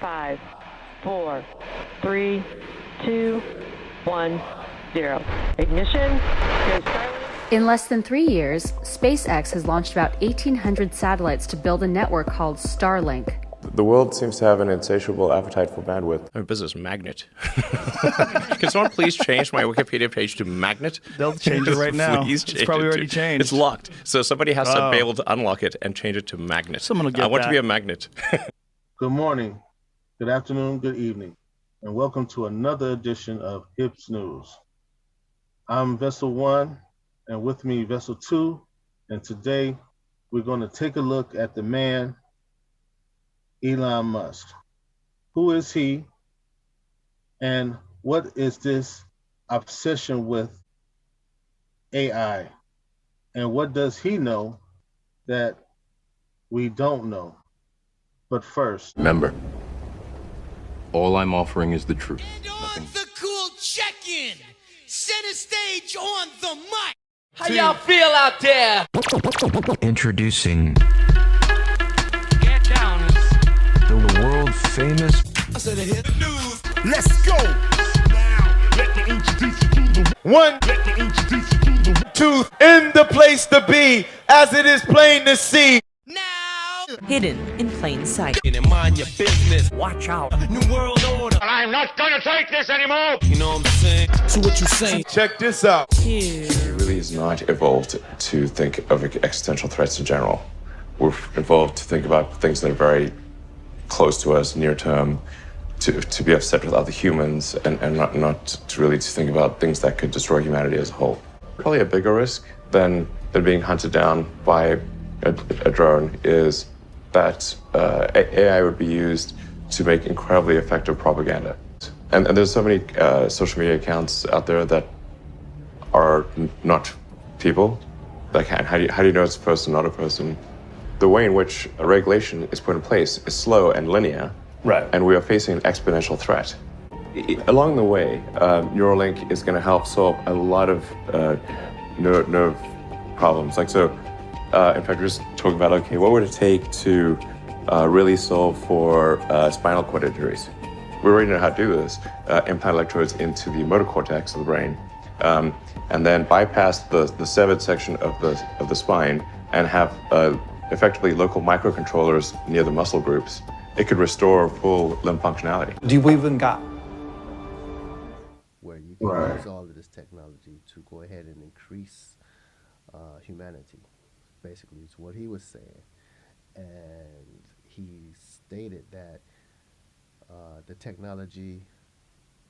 5, 4, 3, 2, 1, 0. Ignition. Go Starlink. In less than 3 years, SpaceX has launched about 1,800 satellites to build a network called Starlink. The world seems to have an insatiable appetite for bandwidth. I'm a business magnet. Can someone please change my Wikipedia page to magnet? They'll change it right now. Please It's change probably it already changed. It's locked. So somebody has to be able to unlock it and change it to magnet. Someone will get I want that. to be a magnet. Good morning, good afternoon, good evening, and welcome to another edition of Hips News. I'm Vessel 1, and with me Vessel 2, and today we're going to take a look at the man, Elon Musk. Who is he, and what is this obsession with AI, and what does he know that we don't know? But first, remember, all I'm offering is the truth. And on the cool check-in, center stage on the mic. How y'all feel out there? Introducing Get down. the world famous. I said hit the news. Let's go. Now, let me introduce you to the one. Let me introduce you to the truth in the place to be, as it is plain to see. Now. Hidden in plain sight. And mind your business. Watch out. New world order. I'm not gonna take this anymore. You know what I'm saying? So what you saying? Check this out. It really is not evolved to think of existential threats in general. We're evolved to think about things that are very close to us, near term, to be upset with other humans, and not to really to think about things that could destroy humanity as a whole. Probably a bigger risk than being hunted down by a drone is that AI would be used to make incredibly effective propaganda. And there's so many social media accounts out there that are not people. Like, how do you know it's a person, not a person? The way in which a regulation is put in place is slow and linear, Right. and we are facing an exponential threat. Along the way, Neuralink is going to help solve a lot of nerve problems. Like, so, in fact, we're just talking about, okay, what would it take to really solve for spinal cord injuries? We already know how to do this. Implant electrodes into the motor cortex of the brain, and then bypass the severed section of the spine and have effectively local microcontrollers near the muscle groups. It could restore full limb functionality. Do you even got where you can use all of this technology to go ahead and increase humanity? Basically, it's what he was saying, and he stated that the technology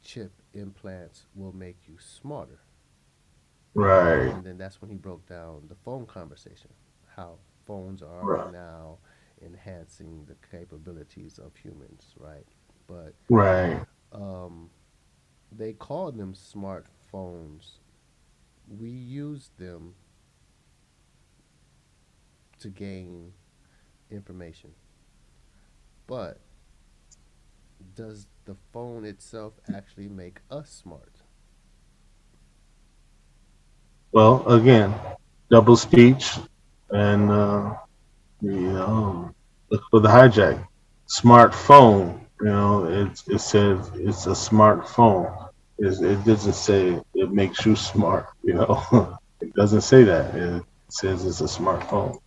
chip implants will make you smarter. right, And then that's when he broke down the phone conversation, how phones are Right. now enhancing the capabilities of humans, right? But right, they call them smartphones. We use them to gain information. But does the phone itself actually make us smart? Well, again, double speech, and look for the hijack. Smartphone, it says it's a smartphone. It doesn't say it makes you smart, It doesn't say that. It says it's a smartphone,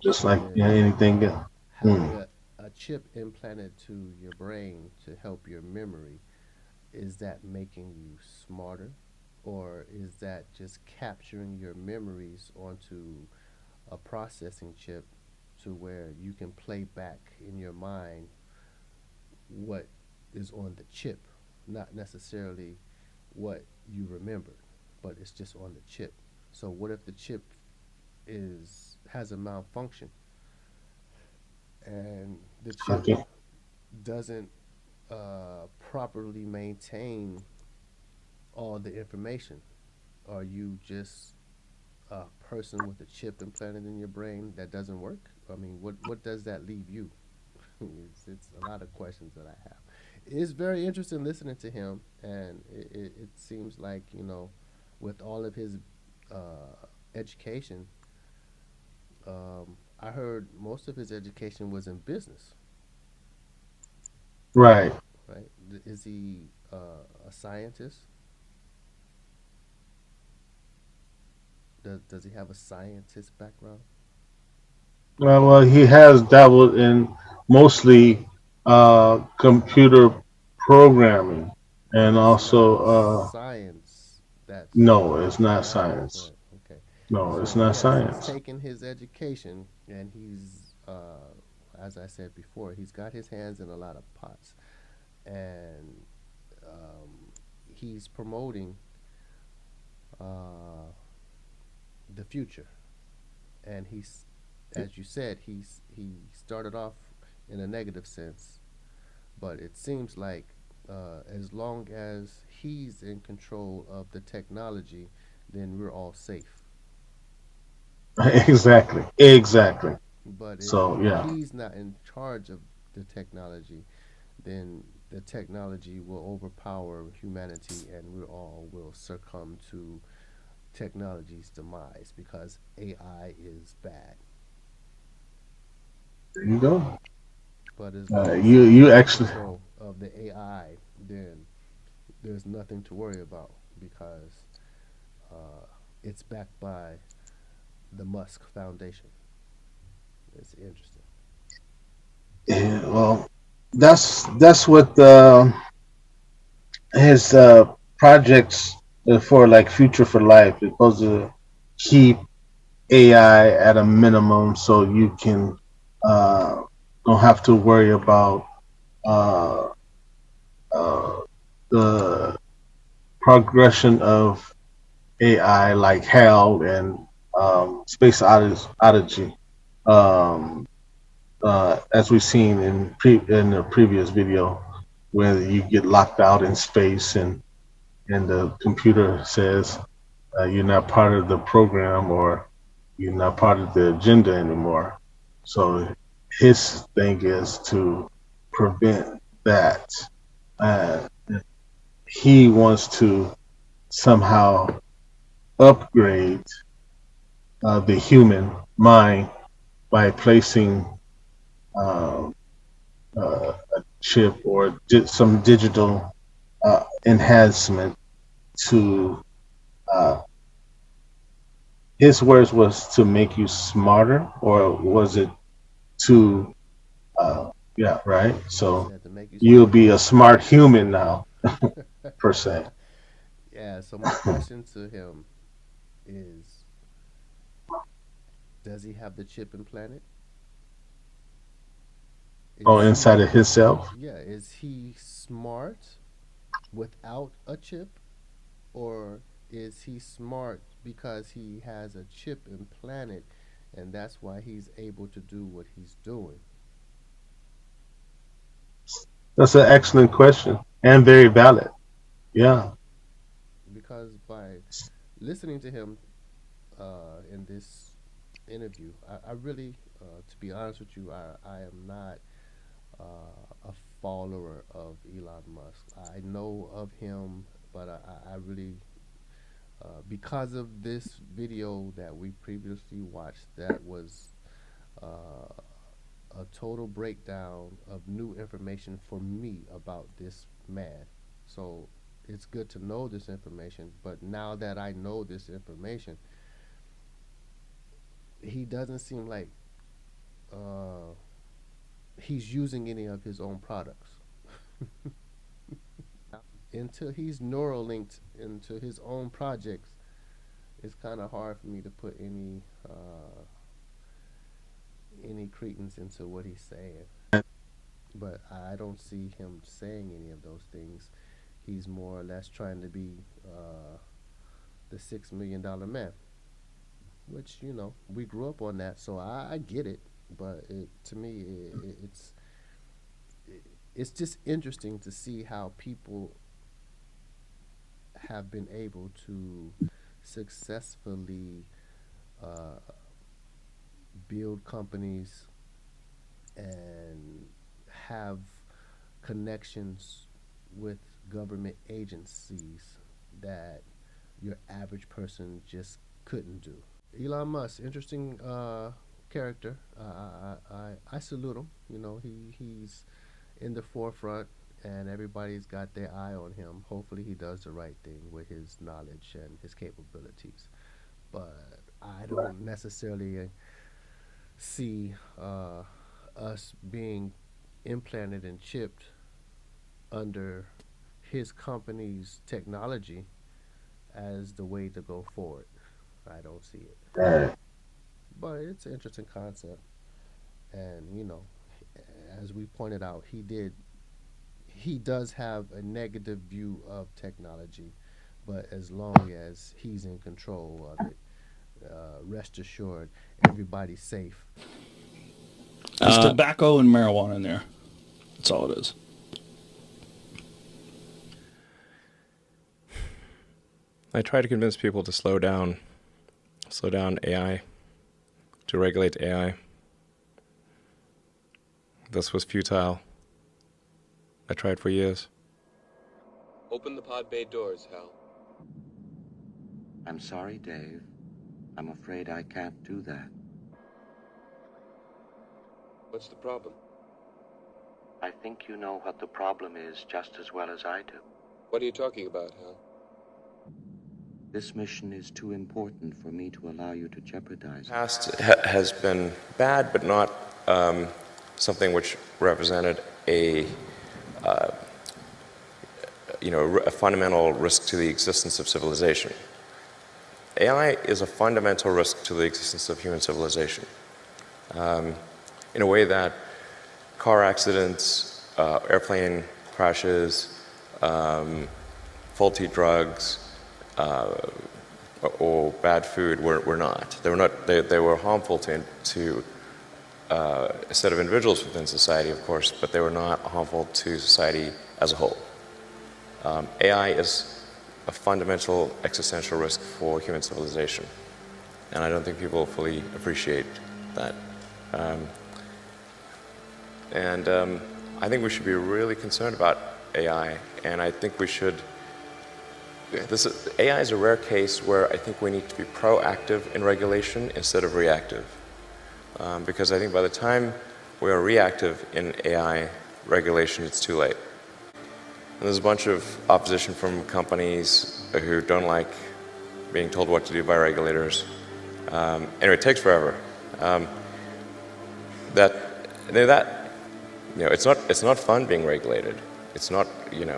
just like anything else. Having a chip implanted to your brain to help your memory, is that making you smarter? Or is that just capturing your memories onto a processing chip to where you can play back in your mind what is on the chip, not necessarily what you remembered, but it's just on the chip? So what if the chip has a malfunction and the chip doesn't properly maintain all the information? Are you just a person with a chip implanted in your brain that doesn't work? I mean, what does that leave you? It's a lot of questions that I have. It's very interesting listening to him, and it seems like, with all of his education, I heard most of his education was in business. Right. right? Is he a scientist? Does he have a scientist background? Well, he has dabbled in mostly computer programming But and that's not also science. That's no, it's not right, science. right, okay. No, it's So not yes, he's science. taken his education, and he's, as I said before, he's got his hands in a lot of pots, and he's promoting uh, the future. And he's, as you said, he started off in a negative sense, but it seems like as long as he's in control of the technology, then we're all safe. Exactly. Exactly. But if So yeah. he's not in charge of the technology, then the technology will overpower humanity, and we all will succumb to technology's demise because AI is bad. There you go. But as long as You he's in actually control of the AI, then there's nothing to worry about because uh, it's backed by the Musk Foundation. It's interesting. yeah, well, that's what his projects for like Future for Life is supposed to keep AI at a minimum so you can uh, don't have to worry about uh, uh, the progression of AI like HAL and space oddity, um, as we've seen in the previous video, where you get locked out in space and the computer says you're not part of the program or you're not part of the agenda anymore. So his thing is to prevent that. Uh, he wants to somehow upgrade the human mind by placing uh, a chip or some digital enhancement to uh, his words was to make you smarter, or was it to yeah, right? He So said to make you you'll smarter. be a smart human now, per se. Yeah, so my question to him is, does he have the chip implanted? Oh, Is inside he, of himself. yeah, is he smart without a chip, or is he smart because he has a chip implanted and that's why he's able to do what he's doing? That's an excellent question and very valid. Yeah. Because by listening to him in this interview, I really, to be honest with you, I am not a follower of Elon Musk. I know of him, but I really, because of this video that we previously watched, that was uh, a total breakdown of new information for me about this man. So it's good to know this information, but now that I know this information, he doesn't seem like uh, he's using any of his own products. Until he's neural linked into his own projects, it's kind of hard for me to put any credence into what he's saying. But I don't see him saying any of those things. He's more or less trying to be the $6 million man, which we grew up on that, so I get it. But to me, it's just interesting to see how people have been able to successfully uh, build companies and have connections with government agencies that your average person just couldn't do. Elon Musk, interesting character. I salute him. He's in the forefront, and everybody's got their eye on him. Hopefully he does the right thing with his knowledge and his capabilities. But I don't necessarily see us being implanted and chipped under his company's technology as the way to go forward. I don't see it. Right. But it's an interesting concept. And, you know, as we pointed out, he does have a negative view of technology, but as long as he's in control of it, rest assured, everybody's safe. There's tobacco and marijuana in there. That's all it is. I try to convince people to slow down AI, to regulate AI. This was futile. I tried for years. Open the pod bay doors, Hal. I'm sorry, Dave. I'm afraid I can't do that. What's the problem? I think you know what the problem is just as well as I do. What are you talking about, Hal? This mission is too important for me to allow you to jeopardize it. Past has been bad, but not something which represented a fundamental risk to the existence of civilization. AI is a fundamental risk to the existence of human civilization, in a way that car accidents, airplane crashes, faulty drugs, or bad food were not. They were not. They were harmful to a set of individuals within society, of course, but they were not harmful to society as a whole. AI is a fundamental existential risk for human civilization, and I don't think people fully appreciate that. I think we should be really concerned about AI, and I think we should. AI is a rare case where I think we need to be proactive in regulation instead of reactive, because I think by the time we are reactive in AI regulation, it's too late. And there's a bunch of opposition from companies who don't like being told what to do by regulators. Anyway, it takes forever. It's not fun being regulated. It's not, it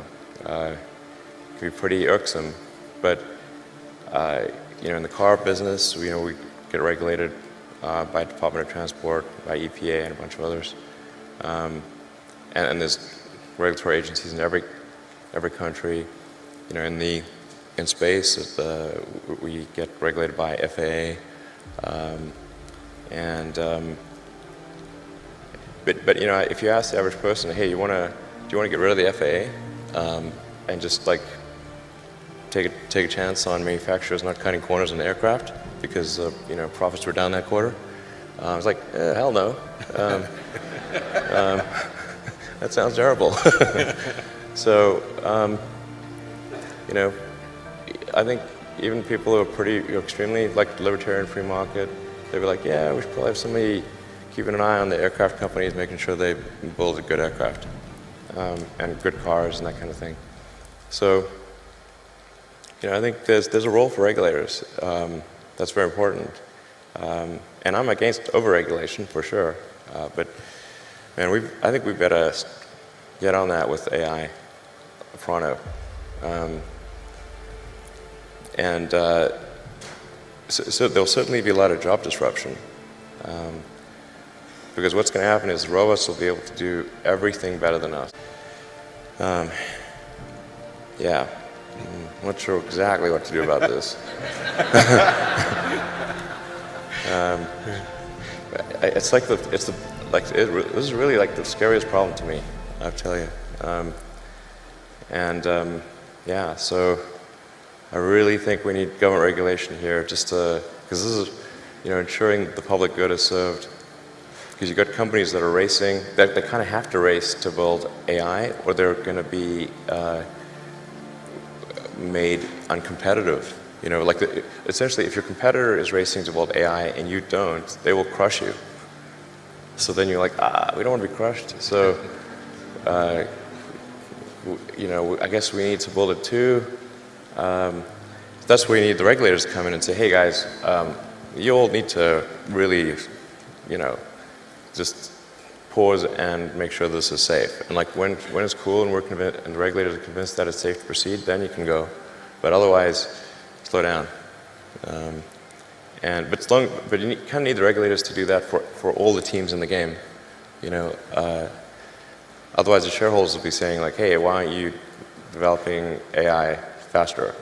can be pretty irksome. But in the car business, we get regulated by Department of Transport, by EPA, and a bunch of others. And there's regulatory agencies in every country. In space, we get regulated by FAA. But if you ask the average person, hey, do you want to get rid of the FAA and just like take a chance on manufacturers not cutting corners on the aircraft because profits were down that quarter? I was like, hell no. That sounds terrible. So, I think even people who are pretty extremely like libertarian free market, they'd be like, yeah, we should probably have somebody keeping an eye on the aircraft companies, making sure they build a good aircraft and good cars and that kind of thing. So, I think there's a role for regulators. That's very important. And I'm against overregulation for sure. But man, I think we better get on that with AI pronto. So there'll certainly be a lot of job disruption. Because what's going to happen is robots will be able to do everything better than us. Yeah, I'm not sure exactly what to do about this. This is really like the scariest problem to me, I'll tell you. So I really think we need government regulation here, just because this is, ensuring the public good is served. Because you've got companies that are racing, that they kind of have to race to build AI, or they're going to be made uncompetitive. Essentially, if your competitor is racing to build AI and you don't, they will crush you. So then you're like, we don't want to be crushed. So I guess we need to build it too. That's where you need the regulators to come in and say, hey guys, you all need to really, just pause and make sure this is safe. And like when it's cool and and the regulators are convinced that it's safe to proceed, then you can go. But otherwise, slow down. But you kind of need the regulators to do that for all the teams in the game. Otherwise the shareholders will be saying like, hey, why aren't you developing AI faster?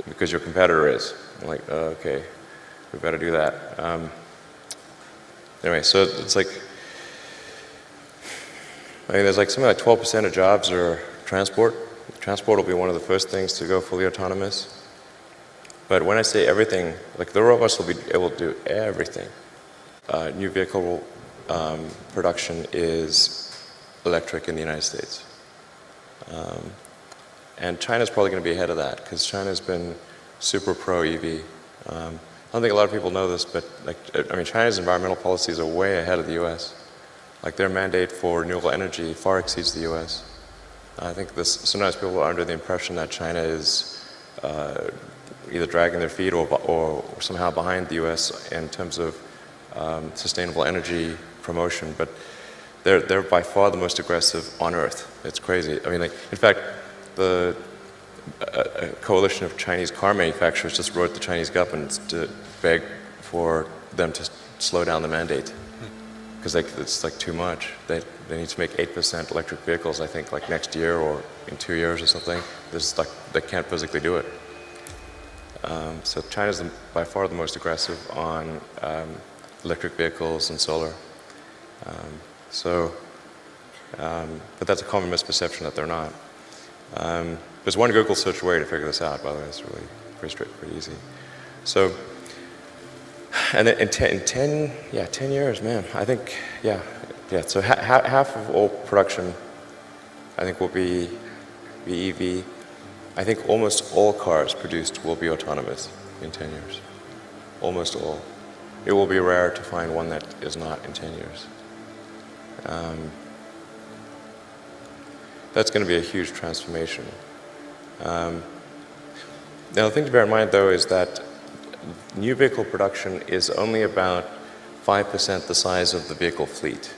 Because your competitor is. I'm like, okay, we better do that. Anyway, so it's like, there's like something like 12% of jobs are transport. Transport will be one of the first things to go fully autonomous. But when I say everything, like the robots will be able to do everything. New vehicle production is electric in the United States. And China's probably going to be ahead of that because China's been super pro-EV. I don't think a lot of people know this, but China's environmental policies are way ahead of the US. Like their mandate for renewable energy far exceeds the US. I think sometimes people are under the impression that China is either dragging their feet or somehow behind the US in terms of sustainable energy promotion, but they're by far the most aggressive on Earth. It's crazy. In fact, a coalition of Chinese car manufacturers just wrote the Chinese government to beg for them to slow down the mandate because it's like too much. They need to make 8% electric vehicles, I think, like next year or in 2 years or something. They can't physically do it. So China's by far the most aggressive on electric vehicles and solar. But that's a common misperception that they're not. There's one Google search away to figure this out, by the way. It's really pretty easy. So, and in 10 years, man, I think, so half of all production, I think, will be EV. I think almost all cars produced will be autonomous in 10 years. Almost all. It will be rare to find one that is not in 10 years. That's going to be a huge transformation. Now, the thing to bear in mind, though, is that new vehicle production is only about 5% the size of the vehicle fleet.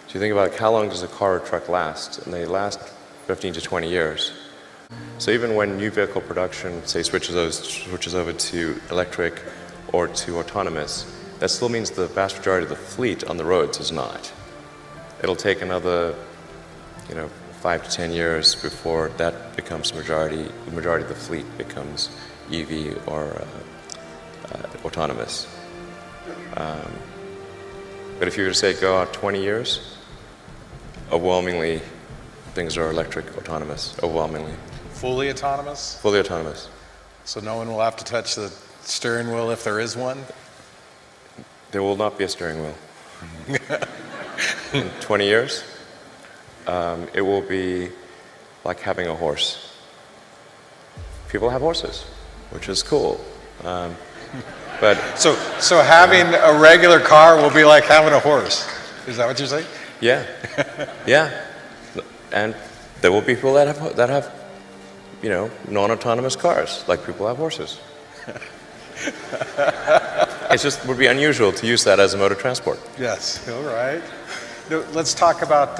So you think about how long does a car or truck last? And they last 15 to 20 years. So even when new vehicle production, say, switches over to electric or to autonomous, that still means the vast majority of the fleet on the roads is not. It'll take another, 5 to 10 years before that becomes the majority of the fleet becomes EV or autonomous. But if you were to say go out 20 years, overwhelmingly things are electric, autonomous, overwhelmingly. Fully autonomous? Fully autonomous. So no one will have to touch the steering wheel if there is one? There will not be a steering wheel. In 20 years, it will be like having a horse. People have horses, which is cool. But so having a regular car will be like having a horse. Is that what you're saying? Yeah, yeah. And there will be people that have non-autonomous cars, like people have horses. It just would be unusual to use that as a mode of transport. Yes. All right. Now, let's talk about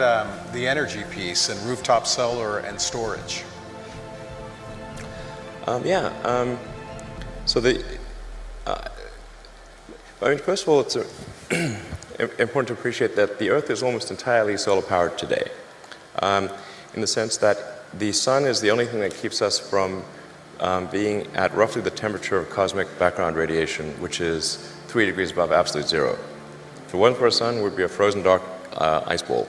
the energy piece and rooftop solar and storage. So first of all, it's important to appreciate that the Earth is almost entirely solar powered today, in the sense that the sun is the only thing that keeps us from being at roughly the temperature of cosmic background radiation, which is 3 degrees above absolute zero. If it wasn't for a sun, we'd be a frozen dark ice ball.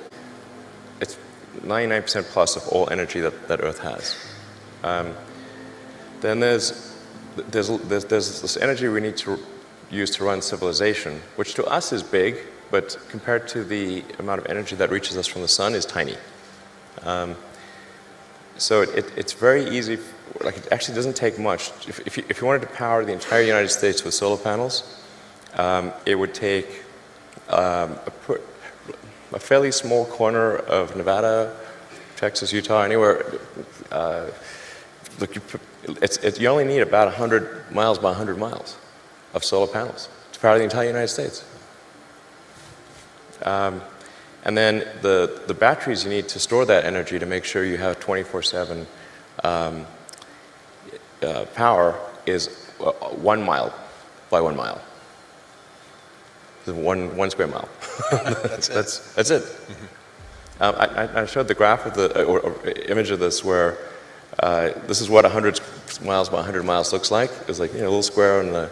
It's 99% plus of all energy that Earth has. Then there's this energy we need to use to run civilization, which to us is big, but compared to the amount of energy that reaches us from the sun is tiny. So it's very easy, it actually doesn't take much. If you wanted to power the entire United States with solar panels, it would take, a fairly small corner of Nevada, Texas, Utah, anywhere. Look, you only need about 100 miles by 100 miles of solar panels to power the entire United States. And then the batteries you need to store that energy to make sure you have 24/7 power is 1 mile by 1 mile. One square mile. That's it. I showed the graph of or image of this where this is what 100 miles by 100 miles looks like. It's like, a little square on the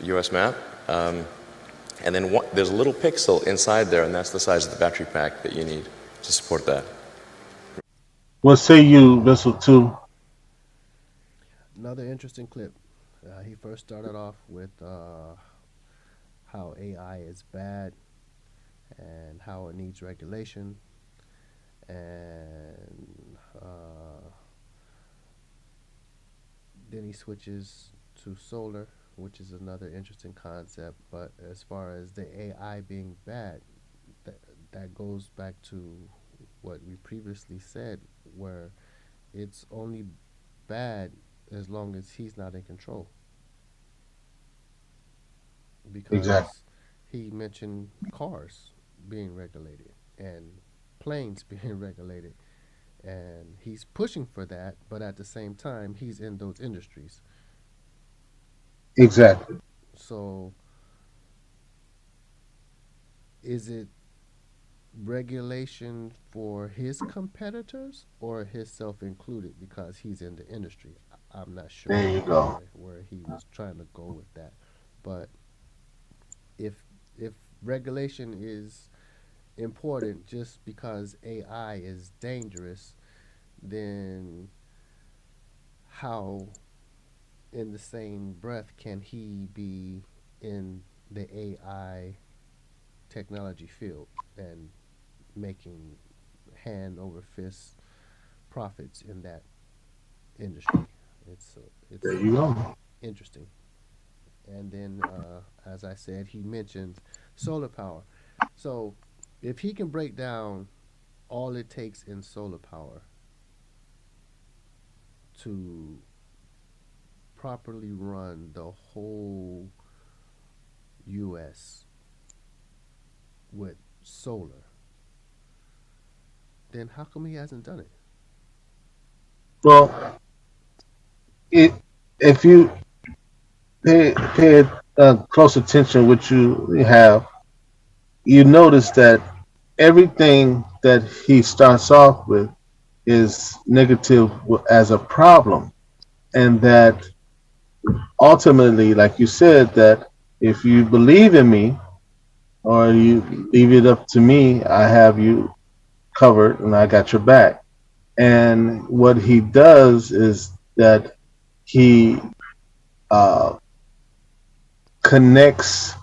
U.S. map. And then there's a little pixel inside there, and that's the size of the battery pack that you need to support that. What say you, Vessel 2? Another interesting clip. He first started off with how AI is bad and how it needs regulation, and then he switches to solar, which is another interesting concept. But as far as the AI being bad, that goes back to what we previously said, where it's only bad as long as he's not in control. Because Exactly. he mentioned cars being regulated and planes being regulated, and he's pushing for that, but at the same time he's in those industries. Exactly. So is it regulation for his competitors or himself included because he's in the industry? I'm not sure There you go. where he was trying to go with that. But if regulation is important just because AI is dangerous, then how in the same breath can he be in the AI technology field and making hand over fist profits in that industry? It's There you go. interesting. And then, as I said, he mentioned solar power. So if he can break down all it takes in solar power to properly run the whole U.S. with solar, then how come he hasn't done it? Well, if you pay close attention, which you have, you notice that everything that he starts off with is negative as a problem, and that ultimately, like you said, that if you believe in me or you leave it up to me, I have you covered and I got your back. And what he does is that he connects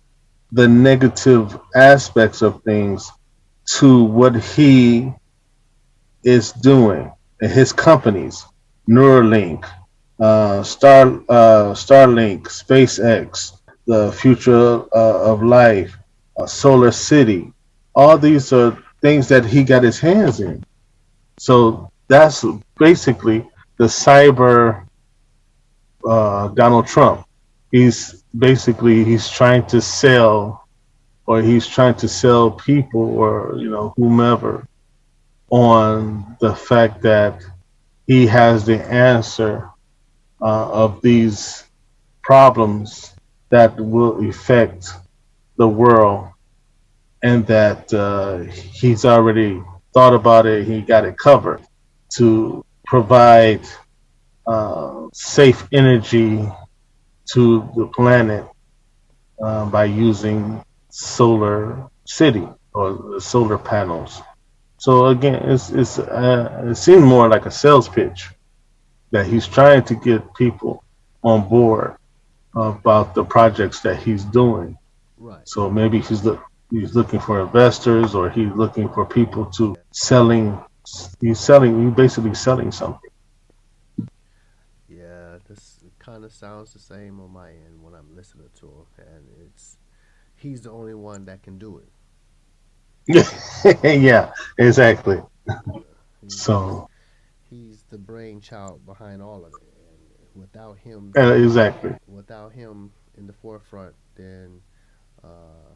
the negative aspects of things to what he is doing in his companies, Neuralink, Starlink, SpaceX, the future of life, Solar City. All these are things that he got his hands in. So that's basically the cyber Donald Trump. He's trying to sell, or he's trying to sell people, or whomever, on the fact that he has the answer of these problems that will affect the world, and that he's already thought about it. He got it covered to provide safe energy to the planet by using solar city or the solar panels. So again, it seemed more like a sales pitch that he's trying to get people on board about the projects that he's doing. Right. So maybe he's looking for investors, or he's looking for people to selling. He's basically selling something. Yeah, this kind of sounds the same on my end when I'm listening to him, and he's the only one that can do it. Yeah, exactly. He's So, he's the brainchild behind all of it, and exactly. without him in the forefront, then uh,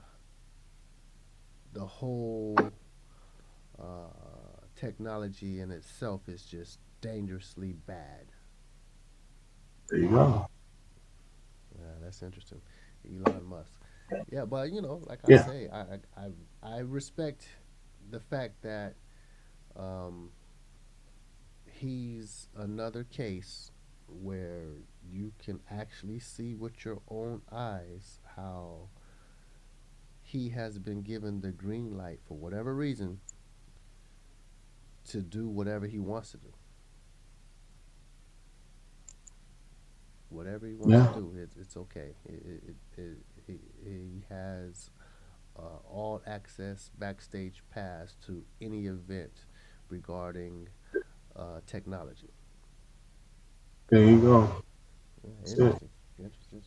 the whole technology in itself is just dangerously bad. There you go. Yeah, that's interesting. Elon Musk. Yeah, but like I Yeah. say, I respect the fact that um, he's another case where you can actually see with your own eyes how he has been given the green light for whatever reason to do whatever he wants to do. Whatever he wants to Yeah. do, it's okay. He has all access backstage pass to any event regarding technology. There you go. Yeah, That's it. interesting. Interesting.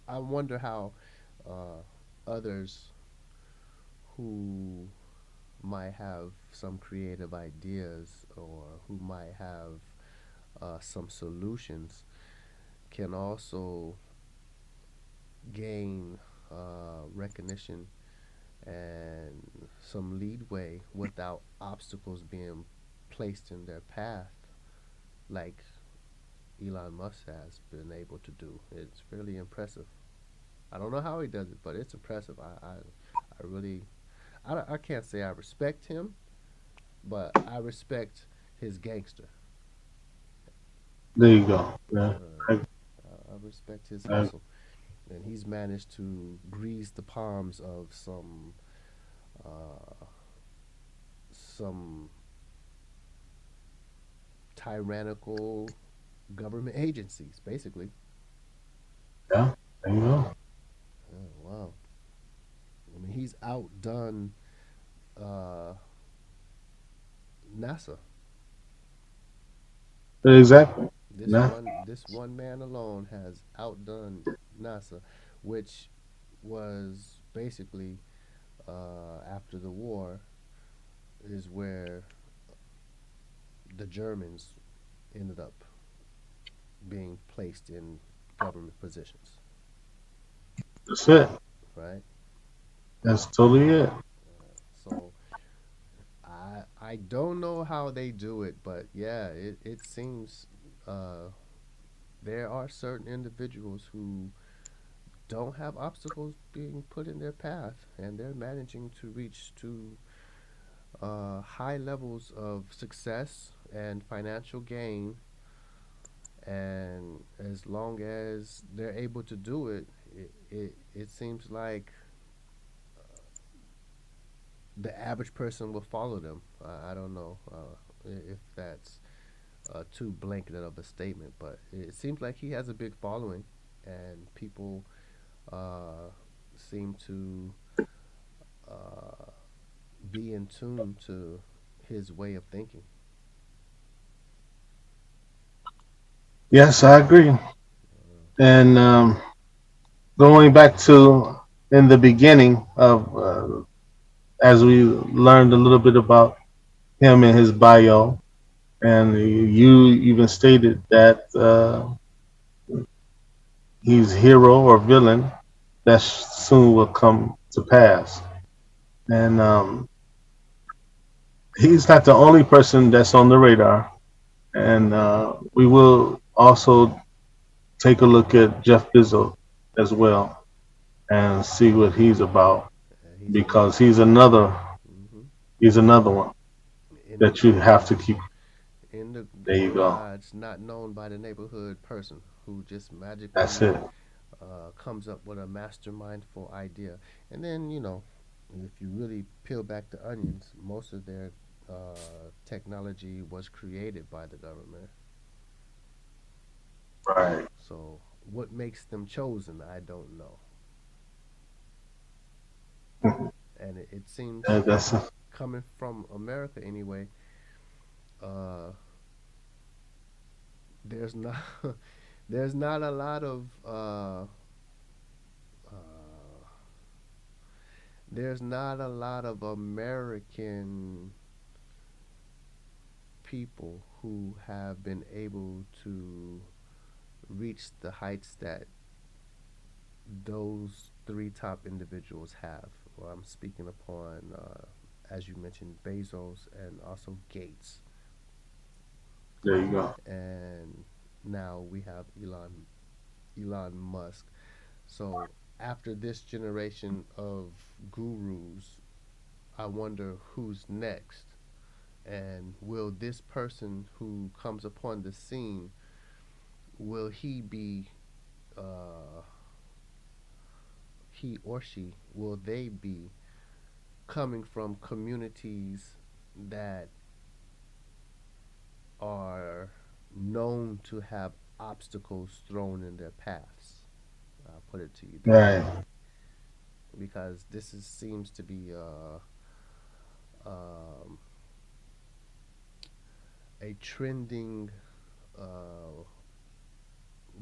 I wonder how uh, others who might have some creative ideas or who might have some solutions can also gain recognition and some leadway without obstacles being placed in their path, like Elon Musk has been able to do. It's fairly impressive. I don't know how he does it, but it's impressive. I really, I can't say I respect him, but I respect his gangster. There you go. Yeah. I respect his I, hustle, and he's managed to grease the palms of uh, some tyrannical government agencies, basically. yeah. There you go. Oh, wow. I mean, he's outdone uh, NASA. Exactly. This Yeah. one, this one man alone has outdone NASA, which was basically after the war is where the Germans ended up being placed in government positions, That's it. right? That's totally it. So I don't know how they do it, but yeah, it seems uh, there are certain individuals who don't have obstacles being put in their path, and they're managing to reach to high levels of success and financial gain. And as long as they're able to do it, it seems like the average person will follow them. I don't know if that's too blanket of a statement, but it seems like he has a big following, and people seem to uh, be in tune to his way of thinking. Yes, I agree. And going back to in the beginning of, as we learned a little bit about him and his bio, and you even stated that he's hero or villain that soon will come to pass. And he's not the only person that's on the radar. And we will also take a look at Jeff Bezos as well and see what he's about He's because another. Hmm. he's another one In the that you have to garage, keep. in There the you go. garage, not known by the neighborhood person who just That's magically it. comes up with a mastermindful idea. And then, if you really peel back the onions, most of their technology was created by the government. Right. So, what makes them chosen, I don't know. And it seems, That's coming from America anyway, uh, there's not there's not a lot of there's not a lot of American people who have been able to reach the heights that those three top individuals have. Well, I'm speaking upon, as you mentioned, Bezos and also Gates. There you go. And now we have Elon Musk. So after this generation of gurus, I wonder who's next, and will this person who comes upon the scene, will he be, uh, he or she, will they be coming from communities that are known to have obstacles thrown in their paths? I'll put it to you that Right. way, because seems to be um, a trending uh,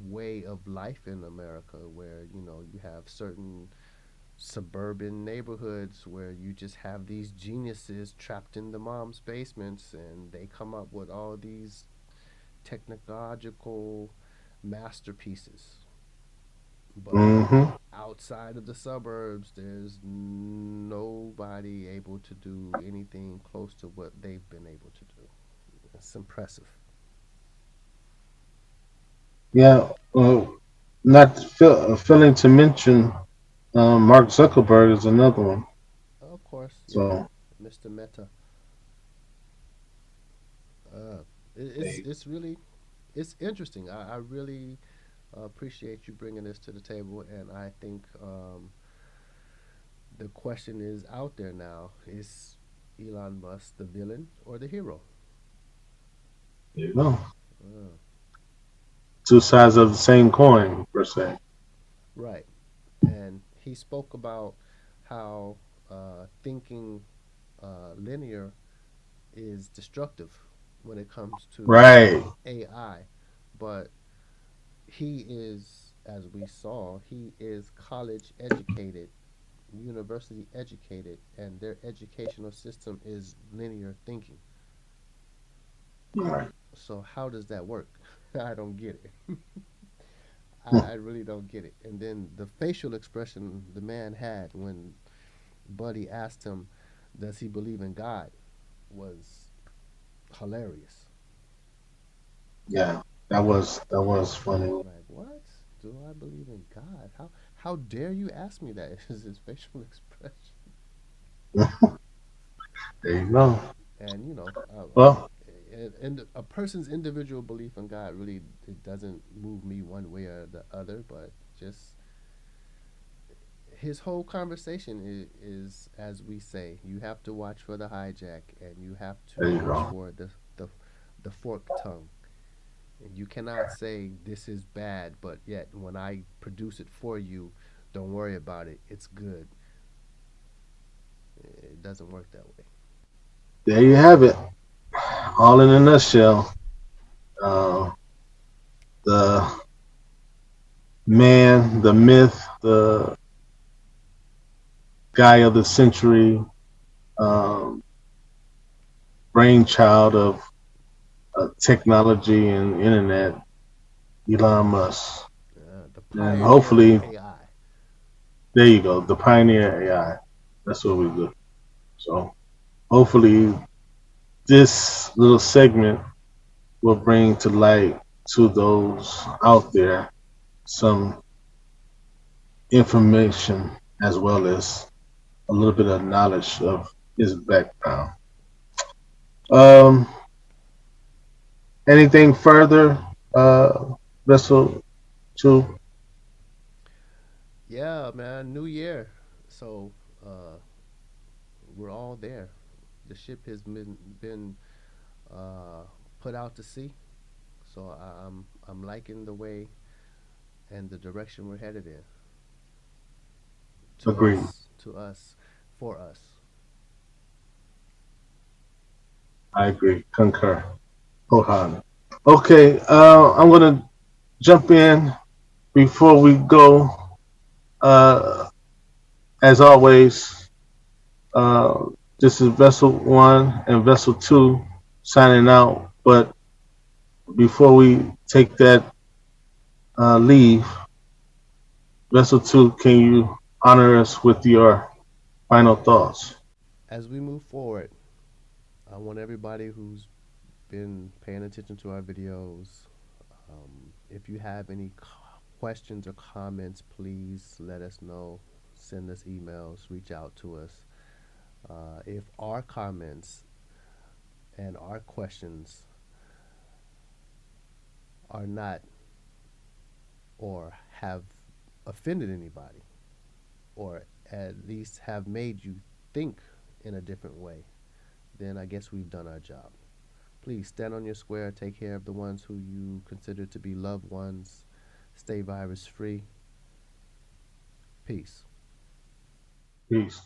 way of life in America, where you have certain suburban neighborhoods where you just have these geniuses trapped in the mom's basements, and they come up with all these technological masterpieces. But Mm-hmm. outside of the suburbs, there's nobody able to do anything close to what they've been able to do. It's impressive. Yeah. Not failing to mention, Mark Zuckerberg is another one. Of course, yeah, So, Mr. Meta. Uh, hey, it's really it's interesting. I really appreciate you bringing this to the table, and I think the question is out there now: is Elon Musk the villain or the hero? there you go. Uh, Two sides of the same coin, per se. right. And he spoke about how thinking linear is destructive when it comes to Right. AI, but he is, as we saw, he is college educated, university educated, and their educational system is linear thinking. Right. So how does that work? I don't get it. I really don't get it. And then the facial expression the man had when Buddy asked him, "Does he believe in God?" was hilarious. Yeah. That was funny. Like, what? Do I believe in God? How dare you ask me that? Is his facial expression? There you go. And Well, and a person's individual belief in God really, it doesn't move me one way or the other, but just his whole conversation is, as we say, you have to watch for the hijack, and you have to there you watch go. for the forked tongue. And you cannot say this is bad, but yet when I produce it for you, don't worry about it. It's good. It doesn't work that way. There you have it. All in a nutshell. Uh, the man, the myth, the guy of the century, um, brainchild of technology and internet, Elon Musk. The And pioneer of hopefully, AI. there you go, the pioneer AI. That's what we do. So hopefully, this little segment will bring to light to those out there some information as well as a little bit of knowledge of his background. Um, Anything further, Vessel 2? Yeah, man, new year. So we're all there. The ship has been uh, put out to sea. So I'm liking the way and the direction we're headed in. Agreed. To us, for us. I agree. Concur. Wholeheartedly. Okay, I'm going to jump in before we go. As always, This is Vessel 1 and Vessel 2 signing out. But before we take that leave, Vessel 2, can you honor us with your final thoughts? As we move forward, I want everybody who's been paying attention to our videos, if you have any questions or comments, please let us know. Send us emails, reach out to us. If our comments and our questions are not or have offended anybody, or at least have made you think in a different way, then I guess we've done our job. Please stand on your square, take care of the ones who you consider to be loved ones, stay virus free. Peace. Peace.